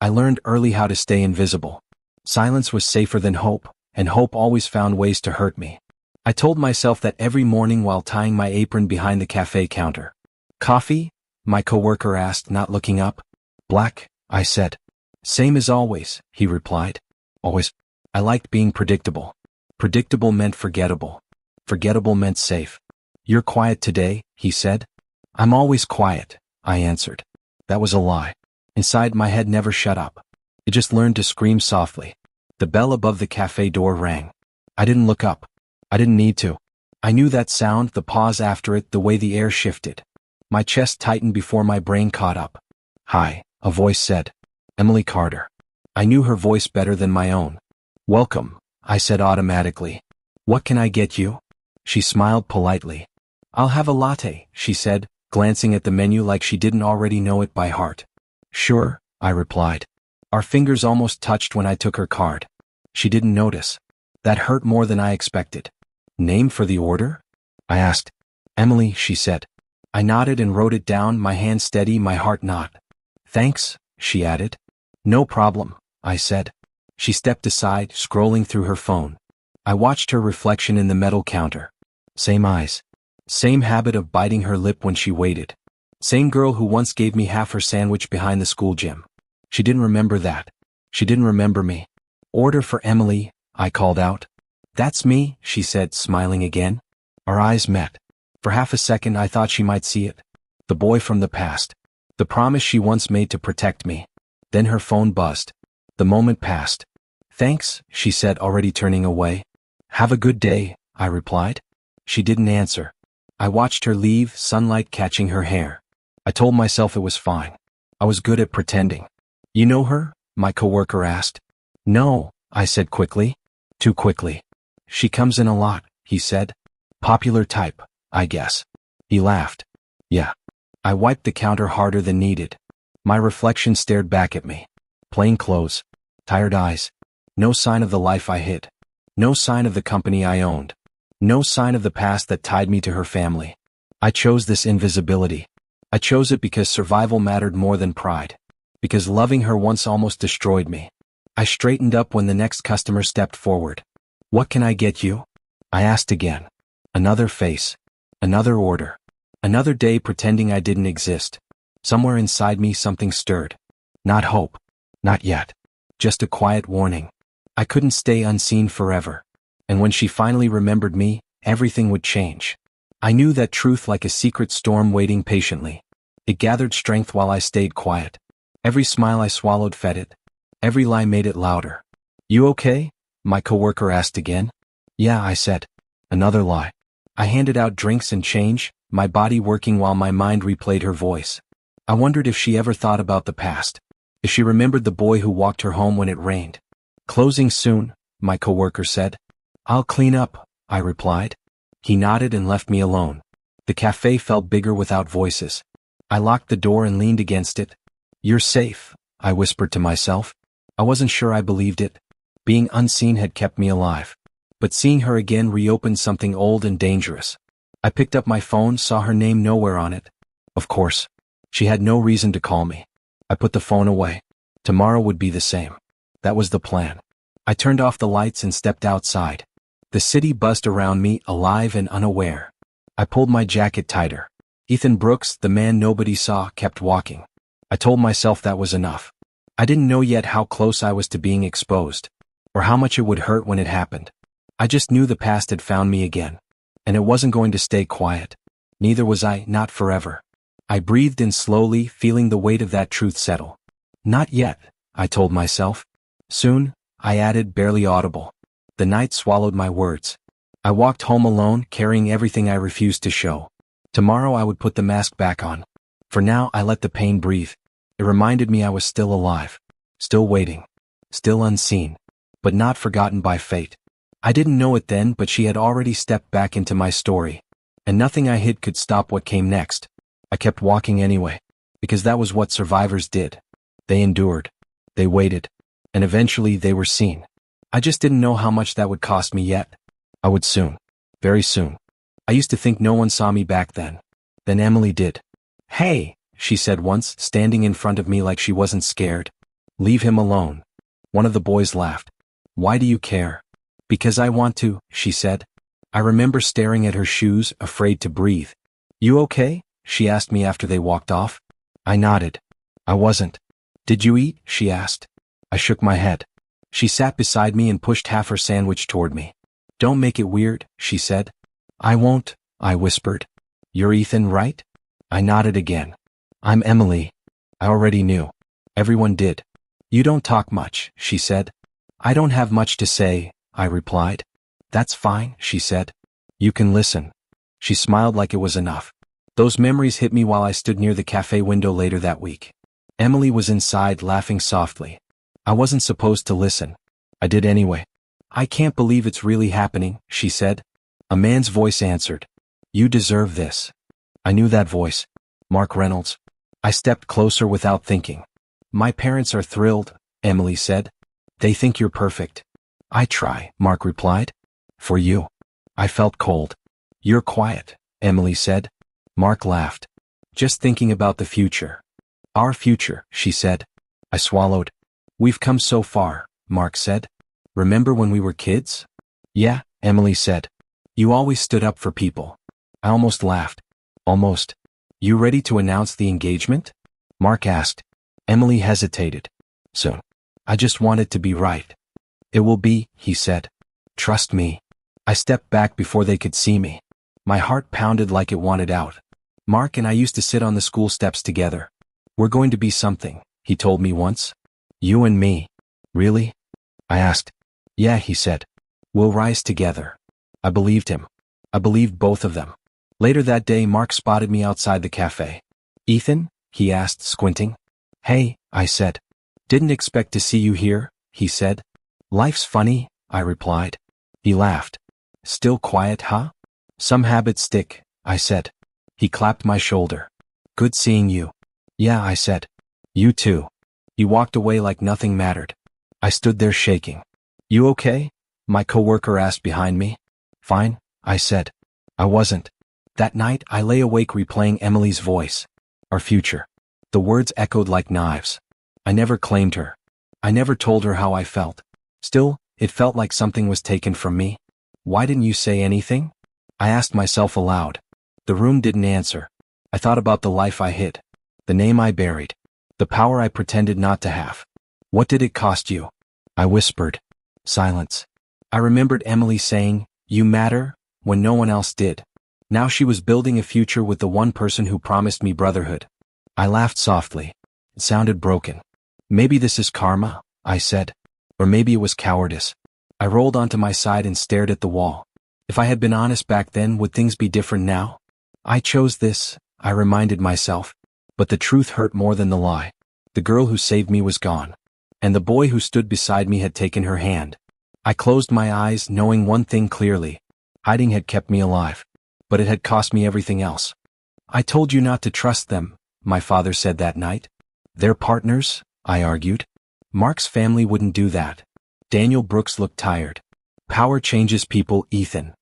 I learned early how to stay invisible. Silence was safer than hope, and hope always found ways to hurt me. I told myself that every morning while tying my apron behind the cafe counter. Coffee? My coworker asked, not looking up. Black, I said. Same as always, he replied. Always. I liked being predictable. Predictable meant forgettable. Forgettable meant safe. You're quiet today, he said. I'm always quiet, I answered. That was a lie. Inside my head never shut up. It just learned to scream softly. The bell above the cafe door rang. I didn't look up. I didn't need to. I knew that sound, the pause after it, the way the air shifted. My chest tightened before my brain caught up. Hi, a voice said. Emily Carter. I knew her voice better than my own. Welcome, I said automatically. What can I get you? She smiled politely. I'll have a latte, she said, glancing at the menu like she didn't already know it by heart. Sure, I replied. Our fingers almost touched when I took her card. She didn't notice. That hurt more than I expected. Name for the order? I asked. Emily, she said. I nodded and wrote it down, my hand steady, my heart not. Thanks, she added. No problem, I said. She stepped aside, scrolling through her phone. I watched her reflection in the metal counter. Same eyes. Same habit of biting her lip when she waited. Same girl who once gave me half her sandwich behind the school gym. She didn't remember that. She didn't remember me. Order for Emily, I called out. That's me, she said, smiling again. Our eyes met. For half a second I thought she might see it. The boy from the past. The promise she once made to protect me. Then her phone buzzed. The moment passed. Thanks, she said, already turning away. Have a good day, I replied. She didn't answer. I watched her leave, sunlight catching her hair. I told myself it was fine. I was good at pretending. You know her? My coworker asked. No, I said quickly. Too quickly. She comes in a lot, he said. Popular type, I guess. He laughed. Yeah. I wiped the counter harder than needed. My reflection stared back at me. Plain clothes. Tired eyes. No sign of the life I hid. No sign of the company I owned. No sign of the past that tied me to her family. I chose this invisibility. I chose it because survival mattered more than pride. Because loving her once almost destroyed me. I straightened up when the next customer stepped forward. What can I get you? I asked again. Another face. Another order. Another day pretending I didn't exist. Somewhere inside me something stirred. Not hope. Not yet. Just a quiet warning. I couldn't stay unseen forever. And when she finally remembered me, everything would change. I knew that truth like a secret storm waiting patiently. It gathered strength while I stayed quiet. Every smile I swallowed fed it. Every lie made it louder. You okay? My coworker asked again. Yeah, I said. Another lie. I handed out drinks and change, my body working while my mind replayed her voice. I wondered if she ever thought about the past. If she remembered the boy who walked her home when it rained. Closing soon, my coworker said. I'll clean up, I replied. He nodded and left me alone. The cafe felt bigger without voices. I locked the door and leaned against it. You're safe, I whispered to myself. I wasn't sure I believed it. Being unseen had kept me alive. But seeing her again reopened something old and dangerous. I picked up my phone, saw her name nowhere on it. Of course. She had no reason to call me. I put the phone away. Tomorrow would be the same. That was the plan. I turned off the lights and stepped outside. The city buzzed around me, alive and unaware. I pulled my jacket tighter. Ethan Brooks, the man nobody saw, kept walking. I told myself that was enough. I didn't know yet how close I was to being exposed, or how much it would hurt when it happened. I just knew the past had found me again. And it wasn't going to stay quiet. Neither was I, not forever. I breathed in slowly, feeling the weight of that truth settle. Not yet, I told myself. Soon, I added, barely audible. The night swallowed my words. I walked home alone, carrying everything I refused to show. Tomorrow I would put the mask back on. For now, I let the pain breathe. It reminded me I was still alive. Still waiting. Still unseen. But not forgotten by fate. I didn't know it then, but she had already stepped back into my story. And nothing I hid could stop what came next. I kept walking anyway. Because that was what survivors did. They endured. They waited. And eventually they were seen. I just didn't know how much that would cost me yet. I would soon. Very soon. I used to think no one saw me back then. Then Emily did. Hey, she said once, standing in front of me like she wasn't scared. Leave him alone. One of the boys laughed. Why do you care? Because I want to, she said. I remember staring at her shoes, afraid to breathe. You okay? She asked me after they walked off. I nodded. I wasn't. Did you eat? She asked. I shook my head. She sat beside me and pushed half her sandwich toward me. Don't make it weird, she said. I won't, I whispered. You're Ethan, right? I nodded again. I'm Emily. I already knew. Everyone did. You don't talk much, she said. I don't have much to say, I replied. That's fine, she said. You can listen. She smiled like it was enough. Those memories hit me while I stood near the cafe window later that week. Emily was inside laughing softly. I wasn't supposed to listen. I did anyway. I can't believe it's really happening, she said. A man's voice answered. You deserve this. I knew that voice. Mark Reynolds. I stepped closer without thinking. My parents are thrilled, Emily said. They think you're perfect. I try, Mark replied. For you. I felt cold. You're quiet, Emily said. Mark laughed. Just thinking about the future. Our future, she said. I swallowed. We've come so far, Mark said. Remember when we were kids? Yeah, Emily said. You always stood up for people. I almost laughed. Almost. You ready to announce the engagement? Mark asked. Emily hesitated. Soon. I just want it to be right. It will be, he said. Trust me. I stepped back before they could see me. My heart pounded like it wanted out. Mark and I used to sit on the school steps together. We're going to be something, he told me once. You and me. Really? I asked. Yeah, he said. We'll rise together. I believed him. I believed both of them. Later that day, Mark spotted me outside the cafe. Ethan? He asked, squinting. Hey, I said. Didn't expect to see you here, he said. Life's funny, I replied. He laughed. Still quiet, huh? Some habits stick, I said. He clapped my shoulder. Good seeing you. Yeah, I said. You too. He walked away like nothing mattered. I stood there shaking. You okay? My coworker asked behind me. Fine, I said. I wasn't. That night, I lay awake replaying Emily's voice. Our future. The words echoed like knives. I never claimed her. I never told her how I felt. Still, it felt like something was taken from me. Why didn't you say anything? I asked myself aloud. The room didn't answer. I thought about the life I hid. The name I buried. The power I pretended not to have. What did it cost you? I whispered. Silence. I remembered Emily saying, you matter, when no one else did. Now she was building a future with the one person who promised me brotherhood. I laughed softly. It sounded broken. Maybe this is karma, I said. Or maybe it was cowardice. I rolled onto my side and stared at the wall. If I had been honest back then, would things be different now? I chose this, I reminded myself. But the truth hurt more than the lie. The girl who saved me was gone. And the boy who stood beside me had taken her hand. I closed my eyes, knowing one thing clearly. Hiding had kept me alive. But it had cost me everything else. I told you not to trust them, my father said that night. They're partners, I argued. Mark's family wouldn't do that. Daniel Brooks looked tired. Power changes people, Ethan.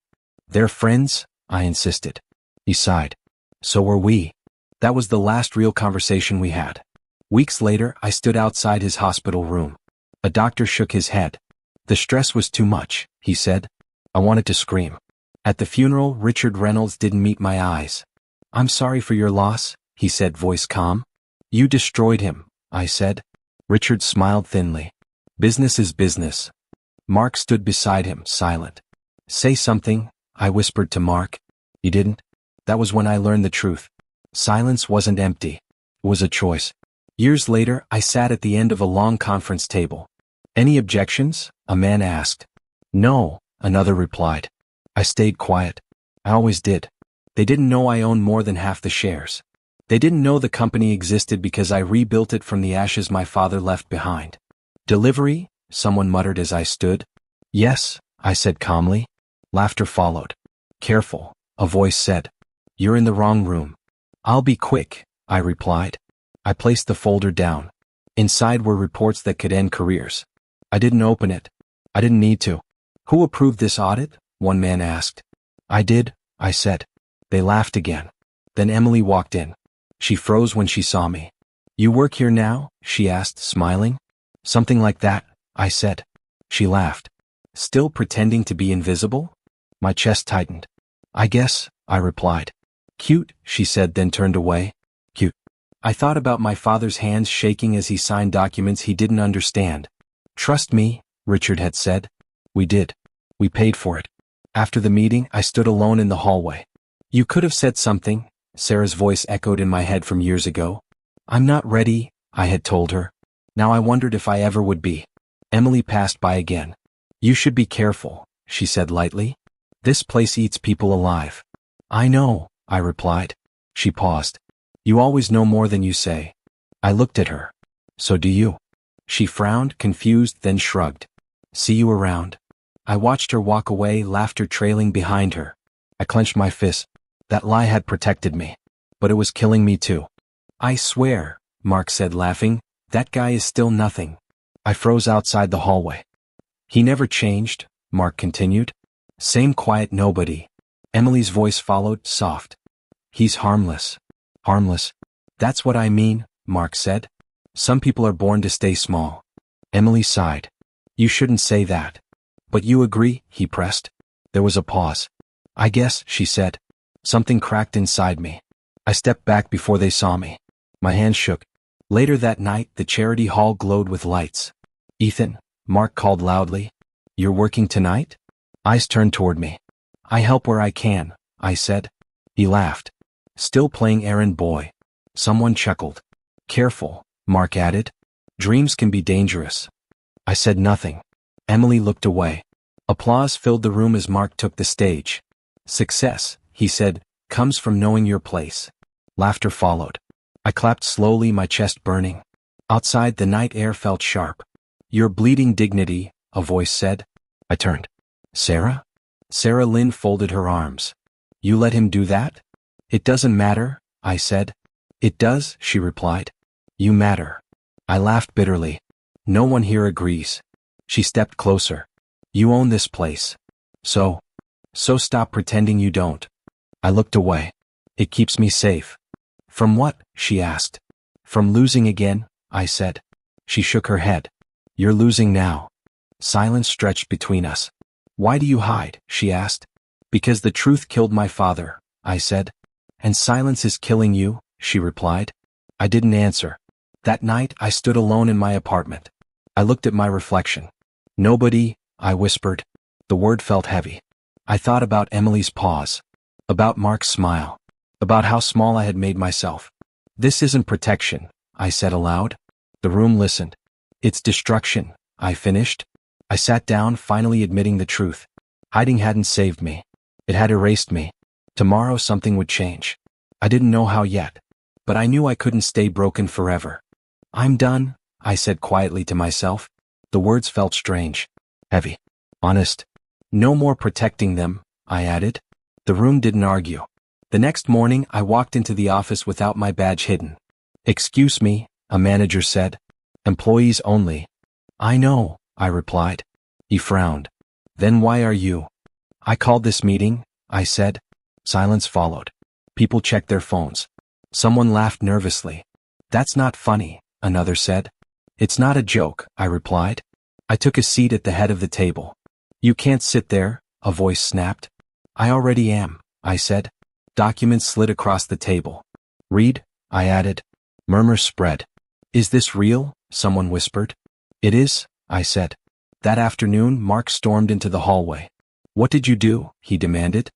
They're friends, I insisted. He sighed. So were we. That was the last real conversation we had. Weeks later, I stood outside his hospital room. A doctor shook his head. The stress was too much, he said. I wanted to scream. At the funeral, Richard Reynolds didn't meet my eyes. I'm sorry for your loss, he said, voice calm. You destroyed him, I said. Richard smiled thinly. Business is business. Mark stood beside him, silent. Say something, I whispered to Mark. He didn't. That was when I learned the truth. Silence wasn't empty. It was a choice. Years later, I sat at the end of a long conference table. Any objections? A man asked. No, another replied. I stayed quiet. I always did. They didn't know I owned more than half the shares. They didn't know the company existed because I rebuilt it from the ashes my father left behind. Delivery? Someone muttered as I stood. Yes, I said calmly. Laughter followed. Careful, a voice said. You're in the wrong room. I'll be quick, I replied. I placed the folder down. Inside were reports that could end careers. I didn't open it. I didn't need to. Who approved this audit? One man asked. I did, I said. They laughed again. Then Emily walked in. She froze when she saw me. You work here now? She asked, smiling. Something like that, I said. She laughed. Still pretending to be invisible? My chest tightened. I guess, I replied. Cute, she said, then turned away. Cute. I thought about my father's hands shaking as he signed documents he didn't understand. Trust me, Richard had said. We did. We paid for it. After the meeting, I stood alone in the hallway. You could have said something, Sarah's voice echoed in my head from years ago. I'm not ready, I had told her. Now I wondered if I ever would be. Emily passed by again. You should be careful, she said lightly. This place eats people alive. I know, I replied. She paused. You always know more than you say. I looked at her. So do you. She frowned, confused, then shrugged. See you around. I watched her walk away, laughter trailing behind her. I clenched my fist. That lie had protected me. But it was killing me too. I swear, Mark said, laughing, that guy is still nothing. I froze outside the hallway. He never changed, Mark continued. Same quiet nobody. Emily's voice followed, soft. He's harmless. Harmless. That's what I mean, Mark said. Some people are born to stay small. Emily sighed. You shouldn't say that. But you agree, he pressed. There was a pause. I guess, she said. Something cracked inside me. I stepped back before they saw me. My hands shook. Later that night, the charity hall glowed with lights. Ethan, Mark called loudly. You're working tonight? Eyes turned toward me. I help where I can, I said. He laughed. Still playing errand boy. Someone chuckled. Careful, Mark added. Dreams can be dangerous. I said nothing. Emily looked away. Applause filled the room as Mark took the stage. Success, he said, comes from knowing your place. Laughter followed. I clapped slowly, my chest burning. Outside, the night air felt sharp. Your bleeding dignity, a voice said. I turned. Sarah? Sarah Lynn folded her arms. You let him do that? It doesn't matter, I said. It does, she replied. You matter. I laughed bitterly. No one here agrees. She stepped closer. You own this place. So stop pretending you don't. I looked away. It keeps me safe. From what? She asked. From losing again, I said. She shook her head. You're losing now. Silence stretched between us. Why do you hide? She asked. Because the truth killed my father, I said. And silence is killing you, she replied. I didn't answer. That night, I stood alone in my apartment. I looked at my reflection. Nobody, I whispered. The word felt heavy. I thought about Emily's pause. About Mark's smile. About how small I had made myself. This isn't protection, I said aloud. The room listened. It's destruction, I finished. I sat down, finally admitting the truth. Hiding hadn't saved me. It had erased me. Tomorrow something would change. I didn't know how yet. But I knew I couldn't stay broken forever. I'm done, I said quietly to myself. The words felt strange. Heavy. Honest. No more protecting them, I added. The room didn't argue. The next morning, I walked into the office without my badge hidden. Excuse me, a manager said. Employees only. I know, I replied. He frowned. Then why are you? I called this meeting, I said. Silence followed. People checked their phones. Someone laughed nervously. That's not funny, another said. It's not a joke, I replied. I took a seat at the head of the table. You can't sit there, a voice snapped. I already am, I said. Documents slid across the table. Read, I added. Murmurs spread. Is this real? Someone whispered. It is, I said. That afternoon, Mark stormed into the hallway. What did you do? He demanded.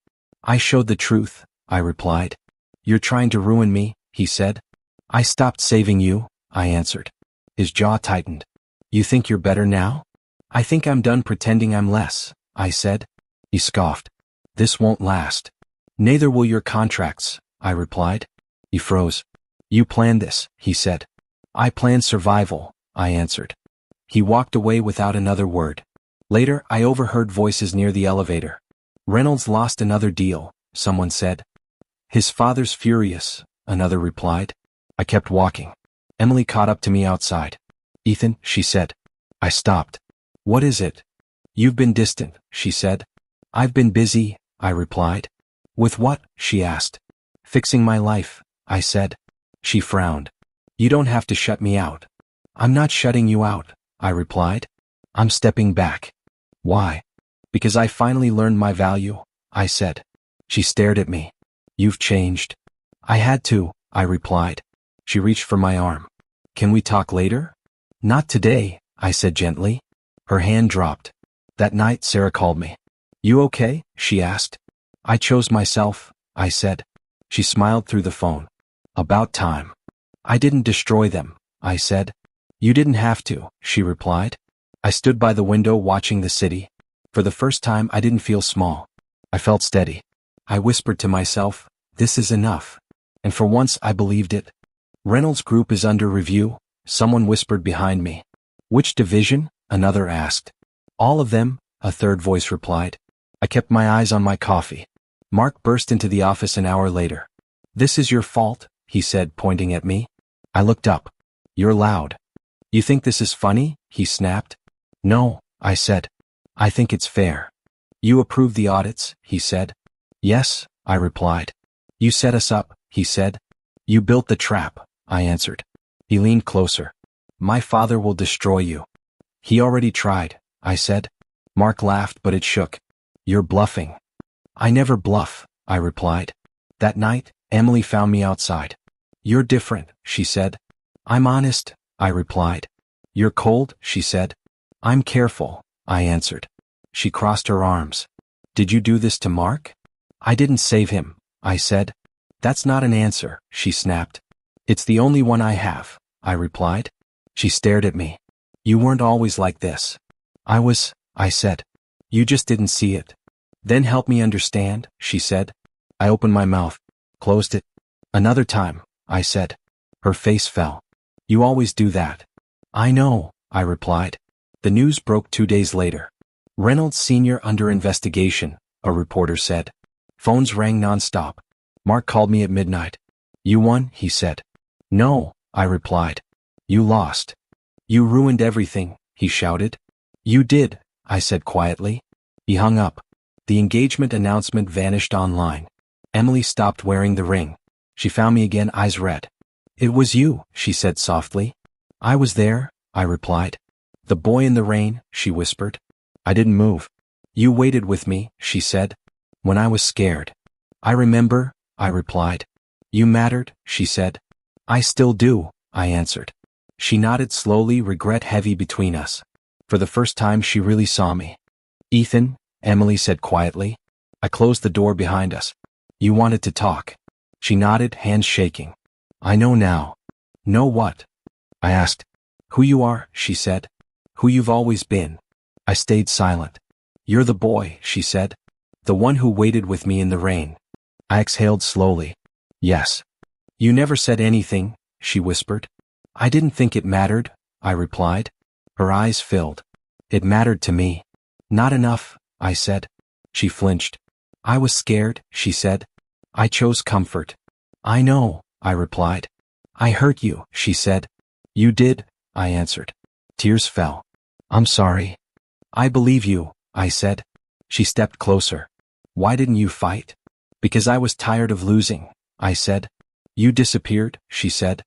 I showed the truth, I replied. You're trying to ruin me, he said. I stopped saving you, I answered. His jaw tightened. You think you're better now? I think I'm done pretending I'm less, I said. He scoffed. This won't last. Neither will your contracts, I replied. He froze. You planned this, he said. I planned survival, I answered. He walked away without another word. Later, I overheard voices near the elevator. Reynolds lost another deal, someone said. His father's furious, another replied. I kept walking. Emily caught up to me outside. Ethan, she said. I stopped. What is it? You've been distant, she said. I've been busy, I replied. With what? She asked. Fixing my life, I said. She frowned. You don't have to shut me out. I'm not shutting you out, I replied. I'm stepping back. Why? Because I finally learned my value, I said. She stared at me. You've changed. I had to, I replied. She reached for my arm. Can we talk later? Not today, I said gently. Her hand dropped. That night Sarah called me. You okay? She asked. I chose myself, I said. She smiled through the phone. About time. I didn't destroy them, I said. You didn't have to, she replied. I stood by the window watching the city. For the first time I didn't feel small. I felt steady. I whispered to myself, this is enough. And for once I believed it. Reynolds Group is under review, someone whispered behind me. Which division? Another asked. All of them, a third voice replied. I kept my eyes on my coffee. Mark burst into the office an hour later. This is your fault, he said, pointing at me. I looked up. You're loud. You think this is funny? He snapped. No, I said. I think it's fair. You approve the audits, he said. Yes, I replied. You set us up, he said. You built the trap, I answered. He leaned closer. My father will destroy you. He already tried, I said. Mark laughed, but it shook. You're bluffing. I never bluff, I replied. That night, Emily found me outside. You're different, she said. I'm honest, I replied. You're cold, she said. I'm careful, I answered. She crossed her arms. Did you do this to Mark? I didn't save him, I said. That's not an answer, she snapped. It's the only one I have, I replied. She stared at me. You weren't always like this. I said. You just didn't see it. Then help me understand, she said. I opened my mouth, closed it. Another time, I said. Her face fell. You always do that. I know, I replied. The news broke 2 days later. Reynolds Sr. under investigation, a reporter said. Phones rang nonstop. Mark called me at midnight. You won, he said. No, I replied. You lost. You ruined everything, he shouted. You did, I said quietly. He hung up. The engagement announcement vanished online. Emily stopped wearing the ring. She found me again, eyes red. It was you, she said softly. I was there, I replied. The boy in the rain, she whispered. I didn't move. You waited with me, she said. When I was scared. I remember, I replied. You mattered, she said. I still do, I answered. She nodded slowly, regret heavy between us. For the first time she really saw me. Ethan, Emily said quietly. I closed the door behind us. You wanted to talk. She nodded, hands shaking. I know now. Know what? I asked. Who you are, she said. Who you've always been. I stayed silent. You're the boy, she said. The one who waited with me in the rain. I exhaled slowly. Yes. You never said anything, she whispered. I didn't think it mattered, I replied. Her eyes filled. It mattered to me. Not enough, I said. She flinched. I was scared, she said. I chose comfort. I know, I replied. I hurt you, she said. You did, I answered. Tears fell. I'm sorry. I believe you, I said. She stepped closer. Why didn't you fight? Because I was tired of losing, I said. You disappeared, she said.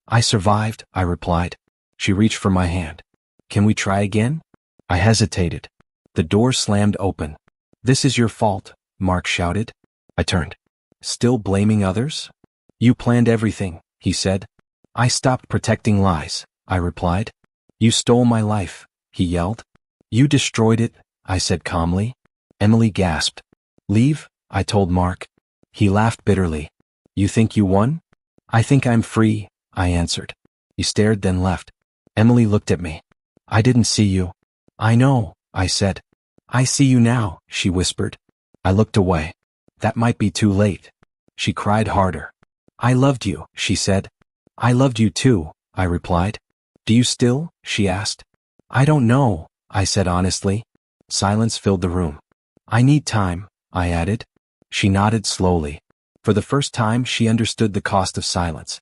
I survived, I replied. She reached for my hand. Can we try again? I hesitated. The door slammed open. This is your fault, Mark shouted. I turned. Still blaming others? You planned everything, he said. I stopped protecting lies, I replied. You stole my life, he yelled. You destroyed it, I said calmly. Emily gasped. Leave, I told Mark. He laughed bitterly. You think you won? I think I'm free, I answered. He stared, then left. Emily looked at me. I didn't see you. I know, I said. I see you now, she whispered. I looked away. That might be too late. She cried harder. I loved you, she said. I loved you too, I replied. Do you still? She asked. I don't know, I said honestly. Silence filled the room. I need time, I added. She nodded slowly. For the first time she understood the cost of silence.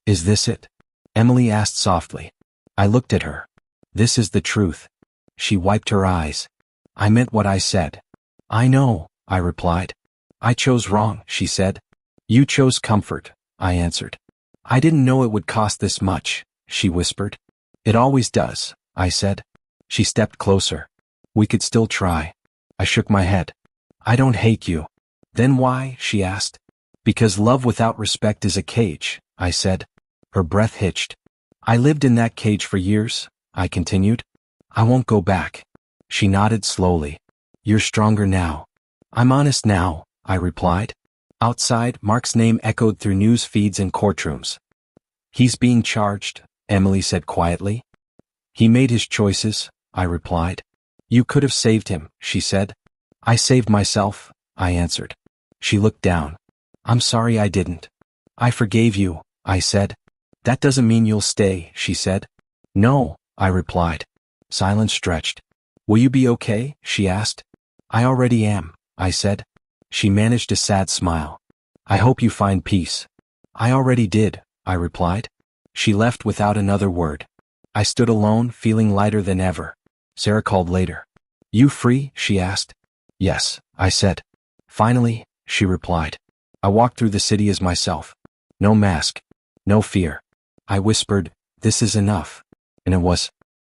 Is this it? Emily asked softly. I looked at her. This is the truth. She wiped her eyes. I meant what I said. I know, I replied. I chose wrong, she said. You chose comfort, I answered. I didn't know it would cost this much, she whispered. It always does, I said. She stepped closer. We could still try. I shook my head. I don't hate you. Then why? She asked. Because love without respect is a cage, I said. Her breath hitched. I lived in that cage for years, I continued. I won't go back. She nodded slowly. You're stronger now. I'm honest now, I replied. Outside, Mark's name echoed through news feeds and courtrooms. He's being charged, Emily said quietly. He made his choices, I replied. You could have saved him, she said. I saved myself, I answered. She looked down. I'm sorry I didn't. I forgave you, I said. That doesn't mean you'll stay, she said. No, I replied. Silence stretched. Will you be okay? She asked. I already am, I said. She managed a sad smile. I hope you find peace. I already did, I replied. She left without another word. I stood alone, feeling lighter than ever. Sarah called later. You free? She asked. Yes, I said. Finally, she replied. I walked through the city as myself. No mask. No fear. I whispered, this is enough. And it was.